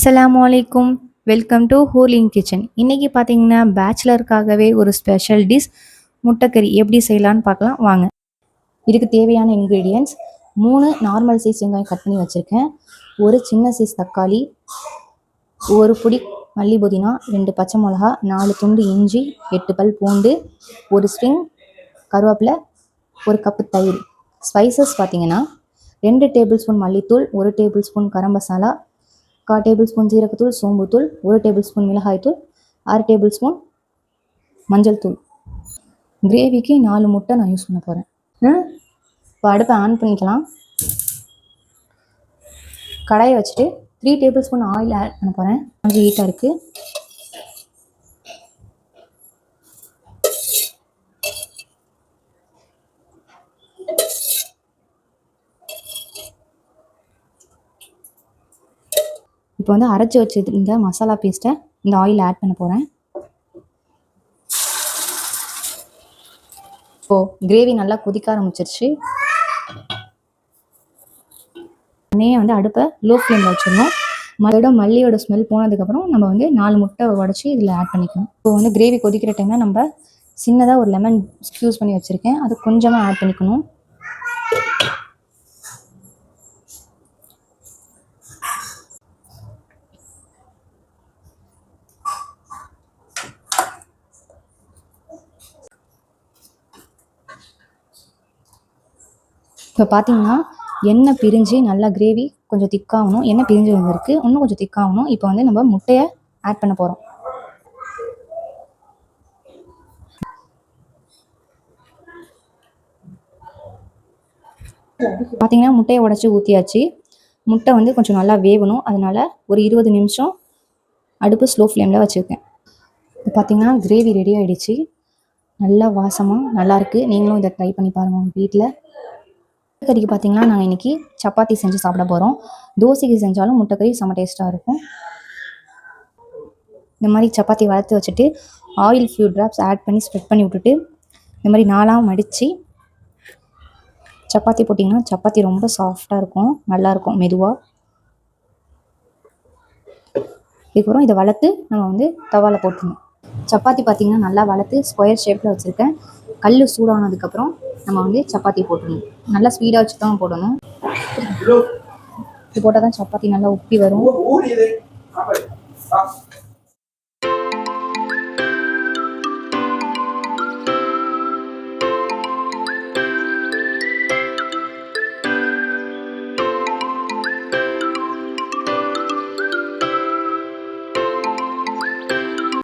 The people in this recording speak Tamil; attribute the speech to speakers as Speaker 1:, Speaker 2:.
Speaker 1: அஸ்ஸலாமு அலைக்கும். Welcome to Hoolin kitchen. இன்றைக்கி பார்த்தீங்கன்னா பேச்சுலருக்காகவே ஒரு ஸ்பெஷல் டிஷ் முட்டைக்கறி எப்படி செய்யலான்னு பார்க்கலாம் வாங்க. இதுக்கு தேவையான இன்க்ரீடியன்ட்ஸ் 3 நார்மல் சைஸ் வெங்காயம் கட் பண்ணி வச்சுருக்கேன், ஒரு சின்ன சைஸ் தக்காளி, ஒரு புடி மல்லி புதினா, 2 பச்சை மிளகா, 4 துண்டு இஞ்சி, 8 பல் பூண்டு, ஒரு ஸ்ப்ரிங் கருவேப்பிலை, ஒரு கப்பு தயிர். ஸ்பைசஸ் பார்த்தீங்கன்னா 2 டேபிள் ஸ்பூன் மல்லித்தூள், 1 table spoon garam masala, 1/4 table spoon ஜீரகத்தூள், சோம்புத்தூள், 1 டேபிள் ஸ்பூன் மிளகாய்த்தூள், 6 டேபிள் ஸ்பூன் மஞ்சள் தூள். கிரேவிக்கு 4 முட்டை நான் யூஸ் பண்ண போகிறேன். இப்போ அடுப்பை ஆன் பண்ணிக்கலாம். கடாயை வச்சுட்டு 3 டேபிள் ஸ்பூன் ஆயில் ஆட் பண்ண போகிறேன். கொஞ்சம் ஹீட்டாக இருக்குது. இப்போ வந்து அரைச்சி வச்சது இந்த மசாலா பேஸ்ட்டை இந்த ஆயில் ஆட் பண்ண போகிறேன். இப்போது கிரேவி நல்லா கொதிக்க ஆரம்பிச்சிருச்சு. உடனே வந்து அடுப்பை லோ ஃப்ளேமில் வச்சிடணும். மல்லியோட ஸ்மெல் போனதுக்கப்புறம் நம்ம வந்து 4 முட்டை உடச்சி இதில் ஆட் பண்ணிக்கணும். இப்போ வந்து கிரேவி கொதிக்கிற டைமில் நம்ம சின்னதாக ஒரு லெமன் ஸ்க்யூஸ் பண்ணி வச்சுருக்கேன், அது கொஞ்சமாக ஆட் பண்ணிக்கணும். இப்போ பார்த்தீங்கன்னா எண்ணெய் பிரிஞ்சு நல்லா கிரேவி கொஞ்சம் திக்காகணும். எண்ணெய் பிரிஞ்சு வந்துருக்கு, இன்னும் கொஞ்சம் திக்காகணும். இப்போ வந்து நம்ம முட்டையை ஆட் பண்ண போகிறோம். பார்த்தீங்கன்னா முட்டையை உடச்சி ஊற்றியாச்சு. முட்டை வந்து கொஞ்சம் நல்லா வேகணும், அதனால் ஒரு 20 நிமிஷம் அடுப்பு ஸ்லோ ஃப்ளேமில் வச்சுருக்கேன். இப்போ பார்த்தீங்கன்னா கிரேவி ரெடி ஆகிடுச்சு. நல்லா வாசமாக நல்லாயிருக்கு. நீங்களும் இதை ட்ரை பண்ணி பாருங்கள் உங்கள் வீட்டில். முட்டைக்கறிக்கு பார்த்தீங்கன்னா நாங்கள் இன்றைக்கி சப்பாத்தி செஞ்சு சாப்பிட போகிறோம். தோசைக்கு செஞ்சாலும் முட்டைக்கறி செம்ம டேஸ்ட்டாக இருக்கும். இந்த மாதிரி சப்பாத்தி வளர்த்து வச்சுட்டு ஆயில் ஃபியூ ட்ராப்ஸ் ஆட் பண்ணி ஸ்ப்ரெட் பண்ணி விட்டுட்டு இந்த மாதிரி 4ஆக மடித்து சப்பாத்தி போட்டிங்கன்னா சப்பாத்தி ரொம்ப சாஃப்டாக இருக்கும், நல்லாயிருக்கும் மெதுவாக. இதுக்கப்புறம் இதை வளர்த்து நம்ம வந்து தவாவில் போட்டுருணும். சப்பாத்தி பார்த்திங்கன்னா நல்லா வளர்த்து ஸ்கொயர் ஷேப்பில் வச்சுருக்கேன். கல் சூடானதுக்கப்புறம் நம்ம வந்து சப்பாத்தி போட்டுடணும். நல்லா ஸ்பீடாக வச்சு தான் போடணும். இது போட்டால் தான் சப்பாத்தி நல்லா உப்பி வரும்.